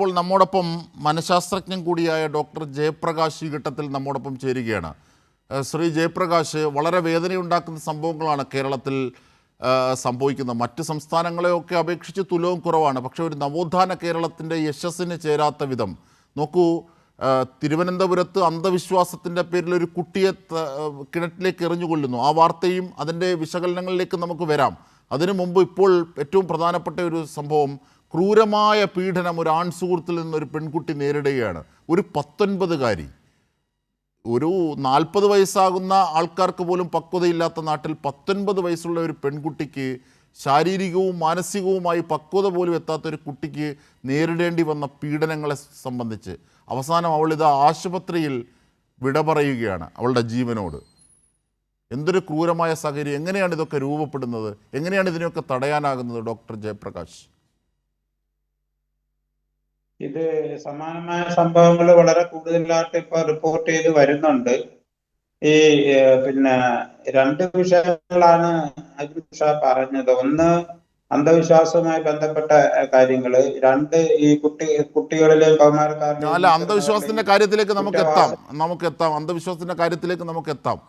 ഇപ്പോൾ നമ്മോടൊപ്പം മനഃശാസ്ത്രജ്ഞൻ കൂടിയായ ഡോക്ടർ ജയപ്രകാശ് ഈ ഘട്ടത്തിൽ നമ്മോടൊപ്പം ചേരുകയാണ്. ശ്രീ ജയപ്രകാശ്, വളരെ വേദനയുണ്ടാക്കുന്ന സംഭവങ്ങളാണ് കേരളത്തിൽ സംഭവിക്കുന്നത്. മറ്റ് സംസ്ഥാനങ്ങളെയൊക്കെ അപേക്ഷിച്ച് തുലവും കുറവാണ്. പക്ഷേ ഒരു നവോത്ഥാന കേരളത്തിൻ്റെ യശസ്സിന് ചേരാത്ത വിധം നോക്കൂ, തിരുവനന്തപുരത്ത് അന്ധവിശ്വാസത്തിൻ്റെ പേരിൽ ഒരു കുട്ടിയെ കിണറ്റിലേക്ക് എറിഞ്ഞുകൊള്ളുന്നു. ആ വാർത്തയും അതിൻ്റെ വിശകലനങ്ങളിലേക്ക് നമുക്ക് വരാം. അതിനു മുമ്പ് ഇപ്പോൾ ഏറ്റവും പ്രധാനപ്പെട്ട ഒരു സംഭവം, ക്രൂരമായ പീഡനം ഒരു ആൺ സുഹൃത്തിൽ നിന്നൊരു പെൺകുട്ടി നേരിടുകയാണ്. ഒരു 19കാരി, ഒരു 40 വയസ്സാകുന്ന ആൾക്കാർക്ക് പോലും പക്വതയില്ലാത്ത നാട്ടിൽ 19 വയസ്സുള്ള ഒരു പെൺകുട്ടിക്ക്, ശാരീരികവും മാനസികവുമായി പക്വത പോലും എത്താത്തൊരു കുട്ടിക്ക് നേരിടേണ്ടി വന്ന പീഡനങ്ങളെ സംബന്ധിച്ച് അവസാനം അവളിത് ആശുപത്രിയിൽ വിട പറയുകയാണ് അവളുടെ ജീവനോട്. എന്തൊരു ക്രൂരമായ സാഹചര്യം! എങ്ങനെയാണ് ഇതൊക്കെ രൂപപ്പെടുന്നത്? എങ്ങനെയാണ് ഇതിനെയൊക്കെ തടയാനാകുന്നത്? ഡോക്ടർ ജയപ്രകാശ്, ഇത് സമാനമായ സംഭവങ്ങൾ വളരെ കൂടുതലായിട്ട് ഇപ്പൊ റിപ്പോർട്ട് ചെയ്ത് വരുന്നുണ്ട്. ഈ പിന്നെ രണ്ട് വിഷയങ്ങളാണ് അജിത് ഷാ പറഞ്ഞത്. ഒന്ന്, അന്ധവിശ്വാസവുമായി ബന്ധപ്പെട്ട കാര്യങ്ങള്. രണ്ട്, ഈ കുട്ടികളിലെയും കൗമാരക്കാരിലെയും അല്ല, അന്ധവിശ്വാസത്തിൻ്റെ കാര്യത്തിലേക്ക് നമുക്കെത്താം അന്ധവിശ്വാസത്തിൻ്റെ കാര്യത്തിലേക്ക് നമുക്കെത്താം.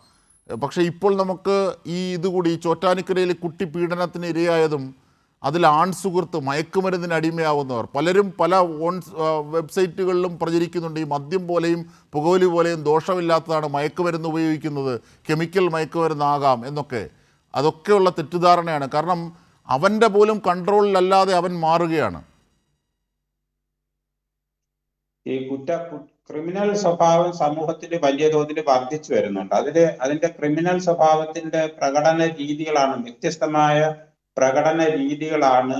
പക്ഷേ ഇപ്പോൾ നമുക്ക് ഈ ഇതുകൂടി, ഈ ചോറ്റാനിക്കരയിൽ കുട്ടി പീഡനത്തിന് ഇരയായതും അതിൽ ആൺ സുഹൃത്ത് മയക്കുമരുന്നിന് അടിമയാവുന്നവർ പലരും പല വെബ്സൈറ്റുകളിലും പ്രചരിക്കുന്നുണ്ട്. ഈ മദ്യം പോലെയും പുകവലി പോലെയും ദോഷമില്ലാത്തതാണ് മയക്കുമരുന്ന് ഉപയോഗിക്കുന്നത്, കെമിക്കൽ മയക്കുമരുന്നാകാം എന്നൊക്കെ. അതൊക്കെയുള്ള തെറ്റിദ്ധാരണയാണ്. കാരണം അവൻ്റെ പോലും കൺട്രോളിലല്ലാതെ അവൻ മാറുകയാണ്. ഈ ക്രിമിനൽ സ്വഭാവം സമൂഹത്തിൽ വലിയ തോതിൽ വർദ്ധിച്ചു വരുന്നുണ്ട്. അതിന്റെ ക്രിമിനൽ സ്വഭാവത്തിന്റെ പ്രകടന രീതികളാണ്, വ്യത്യസ്തമായ പ്രകടന രീതികളാണ്.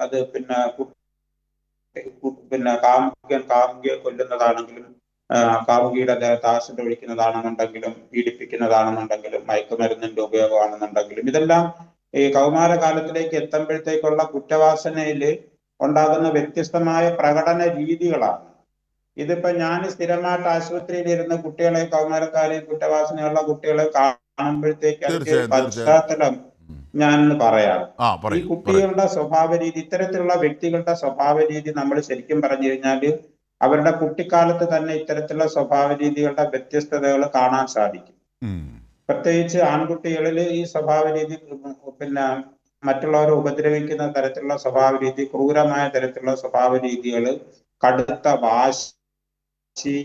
അത് പിന്നെ കാമുകിയെ കൊല്ലുന്നതാണെങ്കിലും, കാമുകിയുടെ ദേഹത്ത് ആസിഡ് ഒഴിക്കുന്നതാണെന്നുണ്ടെങ്കിലും, പീഡിപ്പിക്കുന്നതാണെന്നുണ്ടെങ്കിലും, മയക്കുമരുന്നിന്റെ ഉപയോഗമാണെന്നുണ്ടെങ്കിലും, ഇതെല്ലാം ഈ കൗമാരകാലത്തിലേക്ക് എത്തുമ്പോഴത്തേക്കുള്ള കുറ്റവാസനയിൽ ഉണ്ടാകുന്ന വ്യത്യസ്തമായ പ്രകടന രീതികളാണ്. ഇതിപ്പോ ഞാൻ സ്ഥിരമായിട്ട് ആശുപത്രിയിൽ ഇരുന്ന് കുട്ടികളെ, കൗമാരക്കാരെയും കുറ്റവാസനയുള്ള കുട്ടികളെ കാണുമ്പോഴത്തേക്ക് അതിന്റെ പശ്ചാത്തലം ഞാനൊന്ന് പറയാം. ഈ കുട്ടികളുടെ സ്വഭാവ രീതി, ഇത്തരത്തിലുള്ള വ്യക്തികളുടെ സ്വഭാവ രീതി നമ്മൾ ശരിക്കും പറഞ്ഞു കഴിഞ്ഞാല് അവരുടെ കുട്ടിക്കാലത്ത് തന്നെ ഇത്തരത്തിലുള്ള സ്വഭാവ രീതികളുടെ വ്യത്യസ്തതകൾ കാണാൻ സാധിക്കും. പ്രത്യേകിച്ച് ആൺകുട്ടികളിൽ ഈ സ്വഭാവ രീതി, പിന്നെ മറ്റുള്ളവരെ ഉപദ്രവിക്കുന്ന തരത്തിലുള്ള സ്വഭാവ രീതി, ക്രൂരമായ തരത്തിലുള്ള സ്വഭാവ രീതികൾ, കടുത്ത വാശി,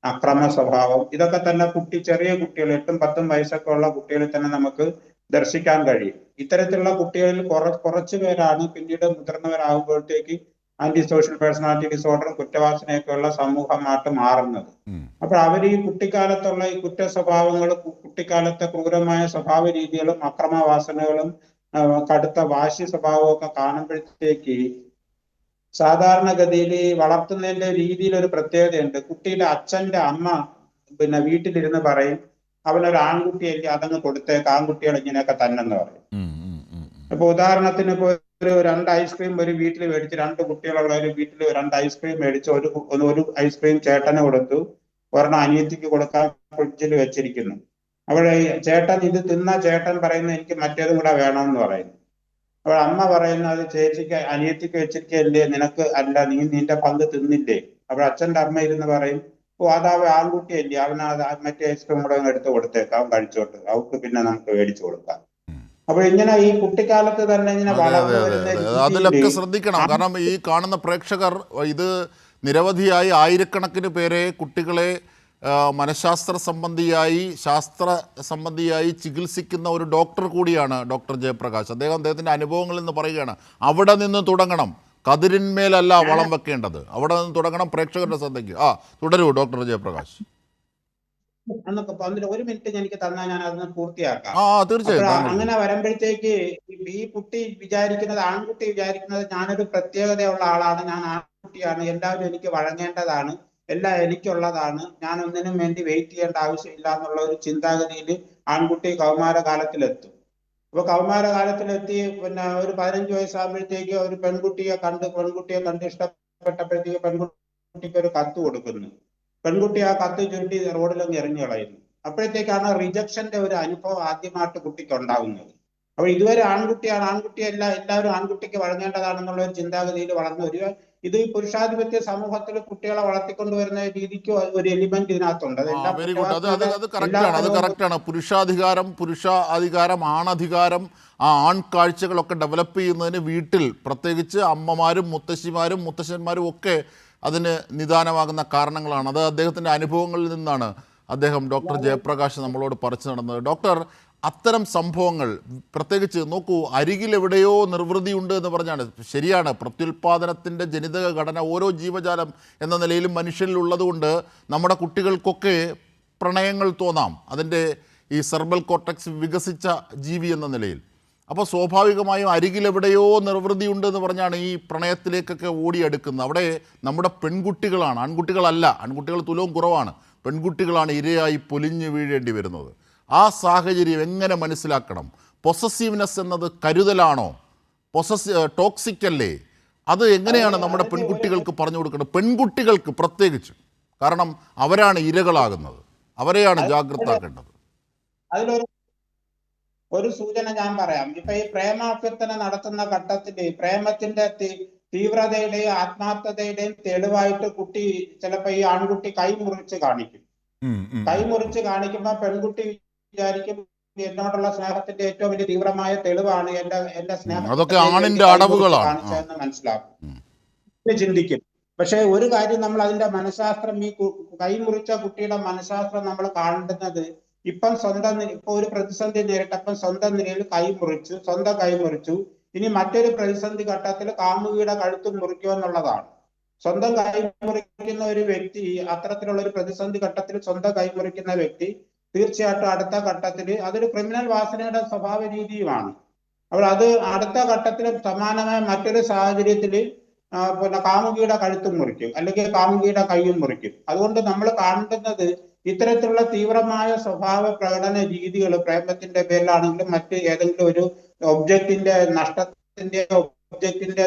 അക്രമ സ്വഭാവം, ഇതൊക്കെ തന്നെ ചെറിയ കുട്ടികൾ, 8ഉം 10ഉം വയസ്സൊക്കെ ഉള്ള കുട്ടികളിൽ തന്നെ നമുക്ക് ദർശിക്കാൻ കഴിയും. ഇത്തരത്തിലുള്ള കുട്ടികളിൽ കുറച്ചു പേരാണ് പിന്നീട് മുതിർന്നവരാകുമ്പോഴത്തേക്ക് ആന്റി സോഷ്യൽ പേഴ്സണാലിറ്റി ഡിസോർഡറും കുറ്റവാസനയൊക്കെയുള്ള സമൂഹമായിട്ട് മാറുന്നത്. അപ്പൊ അവർ ഈ കുട്ടിക്കാലത്തുള്ള ഈ കുറ്റ സ്വഭാവങ്ങളും, കുട്ടിക്കാലത്തെ ക്രൂരമായ സ്വഭാവ രീതികളും, അക്രമവാസനകളും, കടുത്ത വാശി സ്വഭാവവും ഒക്കെ കാണുമ്പോഴത്തേക്ക് സാധാരണഗതിയിൽ വളർത്തുന്നതിന്റെ രീതിയിൽ ഒരു പ്രത്യേകതയുണ്ട്. കുട്ടിയുടെ അച്ഛന്റെ അമ്മ പിന്നെ വീട്ടിലിരുന്ന് പറയും, അവനൊരു ആൺകുട്ടിയല്ലേ, അതങ്ങ് കൊടുത്തേക്ക്, ആൺകുട്ടികൾ ഇങ്ങനെയൊക്കെ തന്നെന്ന് പറയും. അപ്പൊ ഉദാഹരണത്തിന് ഇപ്പൊ ഒരു 2 ഐസ്ക്രീം ഒരു വീട്ടിൽ മേടിച്ച്, 2 കുട്ടികളുള്ള ഒരു വീട്ടിൽ 2 ഐസ്ക്രീം മേടിച്ച്, ഒരു ഐസ്ക്രീം ചേട്ടന് കൊടുത്തു, ഒരെണ്ണം അനിയത്തിക്ക് കൊടുക്കാൻ ഫ്രിഡ്ജിൽ വെച്ചിരിക്കുന്നു. അവിടെ ചേട്ടൻ ഇത് തിന്ന ചേട്ടൻ പറയുന്നത് എനിക്ക് മറ്റേതും കൂടെ വേണമെന്ന് പറയുന്നു. അപ്പോൾ അമ്മ പറയുന്നത് ചേച്ചിക്ക് അനിയത്തിക്ക് വെച്ചിരിക്കല്ലേ, നിനക്ക് അല്ല, നീ നിന്റെ പങ്ക് തിന്നില്ലേ? അപ്പോൾ അച്ഛന്റെ അമ്മ ഇരുന്ന് പറയും, ഓ അതാ ആൺകുട്ടിയല്ലേ, അവനത് മറ്റേ ഐസ്ക്രീം കൂടെ എടുത്ത് കൊടുത്തേക്ക്, അവൻ കഴിച്ചോട്ട്, അവർക്ക് പിന്നെ നമുക്ക് മേടിച്ചു കൊടുക്കാം. അപ്പോൾ ഇങ്ങനെ ഈ കുട്ടിക്കാലത്ത് തന്നെ ഇങ്ങനെ വളർന്നു വരുന്ന അതിലൊക്കെ ശ്രദ്ധിക്കണം. കാരണം ഈ കാണുന്ന പ്രേക്ഷകർ, ഇത് നിരവധിയായി ആയിരക്കണക്കിന് പേരെ, കുട്ടികളെ മനഃശാസ്ത്ര സംബന്ധിയായി, ശാസ്ത്ര സംബന്ധിയായി ചികിത്സിക്കുന്ന ഒരു ഡോക്ടർ കൂടിയാണ് ഡോക്ടർ ജയപ്രകാശ്. അദ്ദേഹത്തിൻ്റെ അനുഭവങ്ങളിൽ നിന്ന് പറയുകയാണ്, അവിടെ നിന്ന് തുടങ്ങണം, കതിരിന്മേലല്ല വളം വെക്കേണ്ടത്, അവിടെ നിന്ന് തുടങ്ങണം. പ്രേക്ഷകരുടെ ശ്രദ്ധയ്ക്ക് തുടരൂ ഡോക്ടർ ജയപ്രകാശ്. ഒരു മിനിറ്റ് എനിക്ക് തന്നാൽ ഞാൻ അതൊന്ന് പൂർത്തിയാക്കാം. തീർച്ചയായും. അങ്ങനെ വരുമ്പോഴത്തേക്ക് ഈ കുട്ടി വിചാരിക്കുന്നത്, ആൺകുട്ടി വിചാരിക്കുന്നത് ഞാനൊരു പ്രത്യേകതയുള്ള ആളാണ്, ഞാൻ ആൺകുട്ടിയാണ്, എല്ലാവരും എനിക്ക് വഴങ്ങേണ്ടതാണ്, എല്ലാം എനിക്കുള്ളതാണ്, ഞാൻ ഒന്നിനും വേണ്ടി വെയിറ്റ് ചെയ്യേണ്ട ആവശ്യമില്ല എന്നുള്ള ഒരു ചിന്താഗതിയിൽ ആൺകുട്ടി കൗമാരകാലത്തിലെത്തും. അപ്പൊ കൗമാരകാലത്തിലെത്തി പിന്നെ ഒരു 15 വയസ്സാകുമ്പോഴത്തേക്ക് ഒരു പെൺകുട്ടിയെ കണ്ട് ഇഷ്ടപ്പെട്ടപ്പോഴത്തേക്ക് പെൺകുട്ടിക്ക് ഒരു കത്ത് കൊടുക്കുന്നു. പെൺകുട്ടി ആ കത്ത് ചുരുട്ടി റോഡിലങ്ങ് എറിഞ്ഞു കളയുന്നു. അപ്പോഴത്തേക്കാണ് റിജക്ഷന്റെ ഒരു അനുഭവം ആദ്യമായിട്ട് കുട്ടിക്ക് ഉണ്ടാകുന്നത്. അപ്പോൾ ഇതുവരെ ആൺകുട്ടിയാണ്, ആൺകുട്ടിയല്ല, എല്ലാവരും ആൺകുട്ടിക്ക് വഴങ്ങേണ്ടതാണെന്നുള്ള ഒരു ചിന്താഗതിയിൽ വളർന്ന ഇത് ഈ പുരുഷാധിപത്യ സമൂഹത്തിൽ കുട്ടികളെ വളർത്തിക്കൊണ്ടുവരുന്ന രീതിക്ക് ഒരു എലിമെന്റ് ഇതിനകത്തുണ്ട്. അതെല്ലാം വെരി ഗുഡ്. അത് അത് അത് എല്ലാ കറക്റ്റാണ്, അത് തലവും കറക്റ്റാണ്. പുരുഷാധികാരം, ആണധികാരം, ആ ആൺകാഴ്ചകളൊക്കെ ഡെവലപ്പ് ചെയ്യുന്നതിന് വീട്ടിൽ പ്രത്യേകിച്ച് അമ്മമാരും മുത്തശ്ശിമാരും മുത്തശ്ശന്മാരും ഒക്കെ അതിന് നിദാനമാകുന്ന കാരണങ്ങളാണ്. അത് അദ്ദേഹത്തിൻ്റെ അനുഭവങ്ങളിൽ നിന്നാണ് അദ്ദേഹം ഡോക്ടർ ജയപ്രകാശ് നമ്മളോട് പറിച്ചു നടന്നത്. ഡോക്ടർ, അത്തരം സംഭവങ്ങൾ പ്രത്യേകിച്ച് നോക്കൂ, അരികിലെവിടെയോ നിർവൃതിയുണ്ട് എന്ന് പറഞ്ഞാണ്. ശരിയാണ്, പ്രത്യുൽപാദനത്തിൻ്റെ ജനിതക ഘടന ഓരോ ജീവജാലം എന്ന നിലയിലും മനുഷ്യരിലുള്ളതുകൊണ്ട് നമ്മുടെ കുട്ടികൾക്കൊക്കെ പ്രണയങ്ങൾ തോന്നാം, അതിൻ്റെ ഈ സെർബൽ കോർട്ടക്സ് വികസിച്ച ജീവി എന്ന നിലയിൽ. അപ്പോൾ സ്വാഭാവികമായും അരികിലെവിടെയോ നിർവൃതിയുണ്ട് എന്ന് പറഞ്ഞാണ് ഈ പ്രണയത്തിലേക്കൊക്കെ ഓടിയെടുക്കുന്നത്. അവിടെ നമ്മുടെ പെൺകുട്ടികളാണ്, ആൺകുട്ടികളല്ല, ആൺകുട്ടികൾ തുലവും കുറവാണ്, പെൺകുട്ടികളാണ് ഇരയായി പൊലിഞ്ഞു വീഴേണ്ടി വരുന്നത്. ആ സാഹചര്യം എങ്ങനെ മനസ്സിലാക്കണം? പൊസസീവ്നെസ് എന്നത് കരുതലാണോ? ടോക്സിക് അല്ലേ? അത് എങ്ങനെയാണ് നമ്മുടെ പെൺകുട്ടികൾക്ക് പറഞ്ഞു കൊടുക്കേണ്ടത്? പെൺകുട്ടികൾക്ക് പ്രത്യേകിച്ച്, കാരണം അവരാണ് ഇരകളാകുന്നത്, അവരെയാണ് ജാഗ്രതാക്കേണ്ടത്. ഒരു സൂചന ഞാൻ പറയാം. ഇപ്പൊ ഈ പ്രേമാഭ്യർത്ഥന നടത്തുന്ന ഘട്ടത്തില് പ്രേമത്തിന്റെ തീവ്രതയുടെയും ആത്മാർത്ഥതയുടെയും തെളിവായിട്ട് കുട്ടി ചിലപ്പോ ഈ ആൺകുട്ടി കൈമുറിച്ച് കാണിക്കും. കൈമുറിച്ച് കാണിക്കുമ്പോ പെൺകുട്ടി വിചാരിക്കും എന്നോടുള്ള സ്നേഹത്തിന്റെ ഏറ്റവും വലിയ തീവ്രമായ തെളിവാണ് എന്റെ സ്നേഹം കാണിച്ചതെന്ന് മനസ്സിലാക്കും, ചിന്തിക്കും. പക്ഷെ ഒരു കാര്യം നമ്മൾ അതിന്റെ മനഃശാസ്ത്രം, ഈ കൈമുറിച്ച കുട്ടിയുടെ മനഃശാസ്ത്രം നമ്മൾ കാണുന്നത്, ഇപ്പൊ ഒരു പ്രതിസന്ധി നേരിട്ടപ്പം സ്വന്തം നിലയിൽ സ്വന്തം കൈ മുറിച്ചു, ഇനി മറ്റൊരു പ്രതിസന്ധി ഘട്ടത്തിൽ കാമുകിയുടെ കഴുത്ത് മുറിക്കുക എന്നുള്ളതാണ്. സ്വന്തം കൈ മുറിക്കുന്ന ഒരു വ്യക്തി, അത്തരത്തിലുള്ള ഒരു പ്രതിസന്ധി ഘട്ടത്തിൽ സ്വന്തം കൈ മുറിക്കുന്ന വ്യക്തി തീർച്ചയായിട്ടും അടുത്ത ഘട്ടത്തിൽ അതൊരു ക്രിമിനൽ വാസനയുടെ സ്വഭാവ രീതിയുമാണ്. അപ്പോൾ അത് അടുത്ത ഘട്ടത്തിൽ സമാനമായ മറ്റൊരു സാഹചര്യത്തിൽ പിന്നെ കാമുകിയുടെ കഴുത്തും മുറിക്കും, അല്ലെങ്കിൽ കാമുകിയുടെ കൈയും മുറിക്കും. അതുകൊണ്ട് നമ്മൾ കാണുന്നത് ഇത്തരത്തിലുള്ള തീവ്രമായ സ്വഭാവ പ്രകടന രീതികൾ പ്രേമത്തിന്റെ പേരിലാണെങ്കിലും മറ്റ് ഏതെങ്കിലും ഒരു ഒബ്ജക്റ്റിന്റെ നഷ്ടത്തിന്റെ, ഒബ്ജക്റ്റിന്റെ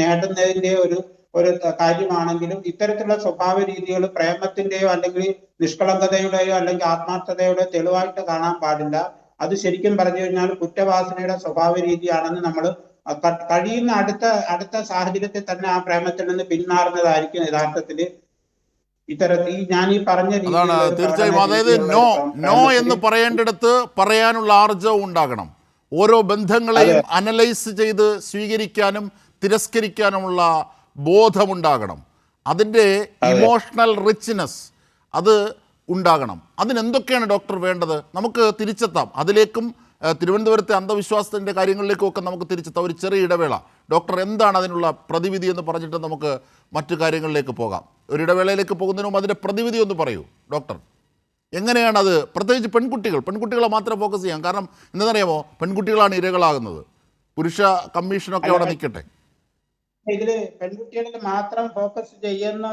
നേടുന്നതിന്റെ ഒരു കാര്യമാണെങ്കിലും ഇത്തരത്തിലുള്ള സ്വഭാവ രീതികൾ പ്രേമത്തിന്റെയോ അല്ലെങ്കിൽ നിഷ്കളങ്കതയുടെയോ അല്ലെങ്കിൽ ആത്മാർത്ഥതയുടെയോ തെളിവായിട്ട് കാണാൻ പാടില്ല. അത് ശരിക്കും പറഞ്ഞു കഴിഞ്ഞാൽ കുറ്റവാസനയുടെ സ്വഭാവ രീതിയാണെന്ന് നമ്മൾ കഴിയുന്ന അടുത്ത സാഹചര്യത്തിൽ തന്നെ ആ പ്രേമത്തിൽ നിന്ന് പിന്മാറുന്നതായിരിക്കും യഥാർത്ഥത്തിൽ ഇത്തരത്തിൽ ഞാൻ ഈ പറഞ്ഞ അതാണ് തീർച്ചയായും. അതായത് നോ എന്ന് പറയേണ്ടിടത്ത് പറയാനുള്ള ആർജവം ഉണ്ടാകണം. ഓരോ ബന്ധങ്ങളെയും അനലൈസ് ചെയ്ത് സ്വീകരിക്കാനും തിരസ്കരിക്കാനുമുള്ള ബോധമുണ്ടാകണം. അതിൻ്റെ ഇമോഷണൽ റിച്ച്നെസ് അത് ഉണ്ടാകണം. അതിനെന്തൊക്കെയാണ് ഡോക്ടർ വേണ്ടത്? നമുക്ക് തിരിച്ചെത്താം അതിലേക്കും, തിരുവനന്തപുരത്തെ അന്ധവിശ്വാസത്തിൻ്റെ കാര്യങ്ങളിലേക്കും ഒക്കെ നമുക്ക് തിരിച്ചെത്താം. ഒരു ചെറിയ ഇടവേള. ഡോക്ടർ, എന്താണ് അതിനുള്ള പ്രതിവിധി എന്ന് പറഞ്ഞിട്ട് നമുക്ക് മറ്റു കാര്യങ്ങളിലേക്ക് പോകാം. ഒരു ഇടവേളയിലേക്ക് പോകുന്നതിന് മുമ്പ് അതിൻ്റെ പ്രതിവിധി ഒന്ന് പറയൂ ഡോക്ടർ. എങ്ങനെയാണത്, പ്രത്യേകിച്ച് പെൺകുട്ടികളെ മാത്രം ഫോക്കസ് ചെയ്യാം. കാരണം എന്താണെന്നറിയാമോ, പെൺകുട്ടികളാണ് ഇരകളാകുന്നത്. പുരുഷ കമ്മീഷനൊക്കെ അവിടെ നിൽക്കട്ടെ. ഇതില് പെൺകുട്ടികളിൽ മാത്രം ഫോക്കസ് ചെയ്യുന്ന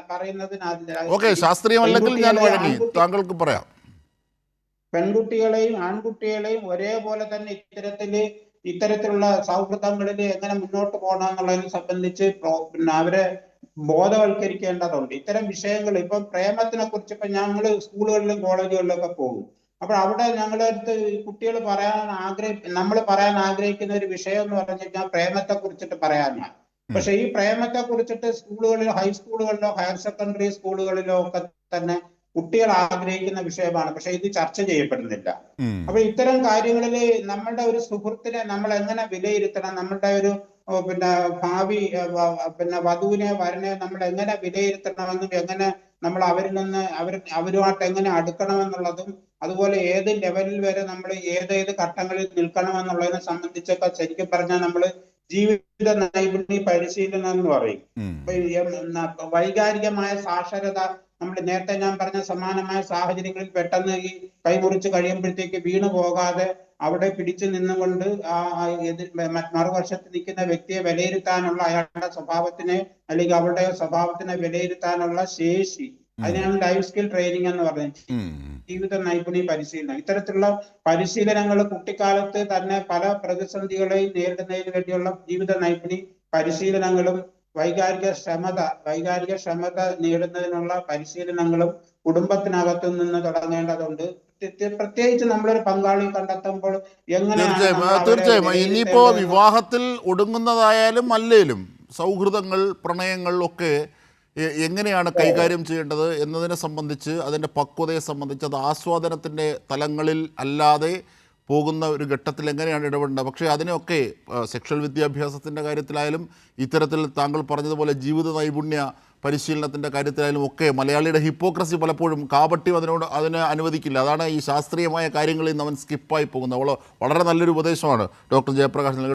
പറയുന്നതിനല്ല. ഓക്കെ, ശാസ്ത്രീയമല്ലെങ്കിൽ ഞാൻ വഴങ്ങി, താങ്കൾക്ക് പറയാം. പെൺകുട്ടികളെയും ആൺകുട്ടികളെയും ഒരേപോലെ തന്നെ ഇത്തരത്തിലുള്ള സൗഹൃദങ്ങളിൽ എങ്ങനെ മുന്നോട്ട് പോകണം എന്നുള്ളതിനെ സംബന്ധിച്ച് പിന്നെ അവരെ ബോധവൽക്കരിക്കേണ്ടതുണ്ട്. ഇത്തരം വിഷയങ്ങൾ ഇപ്പം പ്രേമത്തിനെ കുറിച്ച് ഇപ്പൊ ഞങ്ങൾ സ്കൂളുകളിലും കോളേജുകളിലൊക്കെ പോകും. അപ്പോൾ അവിടെ ഞങ്ങളുടെ അടുത്ത് കുട്ടികൾ നമ്മൾ പറയാൻ ആഗ്രഹിക്കുന്ന ഒരു വിഷയം എന്ന് പറഞ്ഞു കഴിഞ്ഞാൽ പ്രേമത്തെ കുറിച്ചിട്ട് പറയാനാണ്. പക്ഷെ ഈ പ്രേമത്തെ കുറിച്ചിട്ട് സ്കൂളുകളിലോ ഹൈസ്കൂളുകളിലോ ഹയർ സെക്കൻഡറി സ്കൂളുകളിലോ ഒക്കെ തന്നെ കുട്ടികൾ ആഗ്രഹിക്കുന്ന വിഷയമാണ്. പക്ഷെ ഇത് ചർച്ച ചെയ്യപ്പെടുന്നില്ല. അപ്പൊ ഇത്തരം കാര്യങ്ങളിൽ നമ്മളുടെ ഒരു സുഹൃത്തിനെ നമ്മൾ എങ്ങനെ വിലയിരുത്തണം, നമ്മളുടെ ഒരു പിന്നെ ഭാവി പിന്നെ വധുവിനെ വരനെ നമ്മൾ എങ്ങനെ വിലയിരുത്തണമെന്നും എങ്ങനെ നമ്മൾ അവരുമായിട്ട് എങ്ങനെ അടുക്കണമെന്നുള്ളതും അതുപോലെ ഏത് ലെവലിൽ വരെ നമ്മൾ ഏതേത് ഘട്ടങ്ങളിൽ നിൽക്കണമെന്നുള്ളതിനെ സംബന്ധിച്ചൊക്കെ ശരിക്കും പറഞ്ഞാൽ നമ്മൾ ജീവിത നൈപുണ്യ പരിശീലനം എന്ന് പറയും. വൈകാരികമായ സാക്ഷരത, നമ്മൾ നേരത്തെ ഞാൻ പറഞ്ഞ സമാനമായ സാഹചര്യങ്ങളിൽ പെട്ടെന്ന് ഈ കൈമുറിച്ച് കഴിയുമ്പോഴത്തേക്ക് വീണു പോകാതെ അവിടെ പിടിച്ചു നിന്നുകൊണ്ട് മറുവശത്ത് നിൽക്കുന്ന വ്യക്തിയെ വിലയിരുത്താനുള്ള അയാളുടെ സ്വഭാവത്തിനെ അല്ലെങ്കിൽ അവളുടെ സ്വഭാവത്തിനെ വിലയിരുത്താനുള്ള ശേഷി, അതിനാണ് ലൈഫ് സ്കിൽ ട്രെയിനിങ് എന്ന് പറയുന്നത്, ജീവിത നൈപുണ്യ പരിശീലനം. ഇത്തരത്തിലുള്ള പരിശീലനങ്ങൾ കുട്ടിക്കാലത്ത് തന്നെ പല പ്രതിസന്ധികളെയും നേരിടുന്നതിന് വേണ്ടിയുള്ള ജീവിത നൈപുണ്യ പരിശീലനങ്ങളും വൈകാരിക ക്ഷമത നേടുന്നതിനുള്ള പരിശീലനങ്ങളും കുടുംബത്തിനകത്തു നിന്ന് തുടങ്ങേണ്ടതുണ്ട്. പ്രത്യേകിച്ച് നമ്മളൊരു പങ്കാളി കണ്ടെത്തുമ്പോൾ തീർച്ചയായും ഇനിയിപ്പോ വിവാഹത്തിൽ ഒടുങ്ങുന്നതായാലും അല്ലേലും സൗഹൃദങ്ങൾ, പ്രണയങ്ങൾ ഒക്കെ എങ്ങനെയാണ് കൈകാര്യം ചെയ്യേണ്ടത് എന്നതിനെ സംബന്ധിച്ച്, അതിൻ്റെ പക്വതയെ സംബന്ധിച്ച്, അത് ആസ്വാദനത്തിൻ്റെ തലങ്ങളിൽ അല്ലാതെ പോകുന്ന ഒരു ഘട്ടത്തിൽ എങ്ങനെയാണ് ഇടപെടേണ്ടത്? പക്ഷേ അതിനെയൊക്കെ സെക്ഷൽ വിദ്യാഭ്യാസത്തിൻ്റെ കാര്യത്തിലായാലും ഇത്തരത്തിൽ താങ്കൾ പറഞ്ഞതുപോലെ ജീവിത നൈപുണ്യ പരിശീലനത്തിൻ്റെ കാര്യത്തിലായാലും ഒക്കെ മലയാളിയുടെ ഹിപ്പോക്രസി പലപ്പോഴും കാപട്യം അതിനെ അനുവദിക്കില്ല. അതാണ് ഈ ശാസ്ത്രീയമായ കാര്യങ്ങളിൽ നിന്ന് അവൻ സ്കിപ്പായി പോകുന്നത്. വളരെ നല്ലൊരു ഉപദേശമാണ് ഡോക്ടർ ജയപ്രകാശ് നൽകുന്നത്.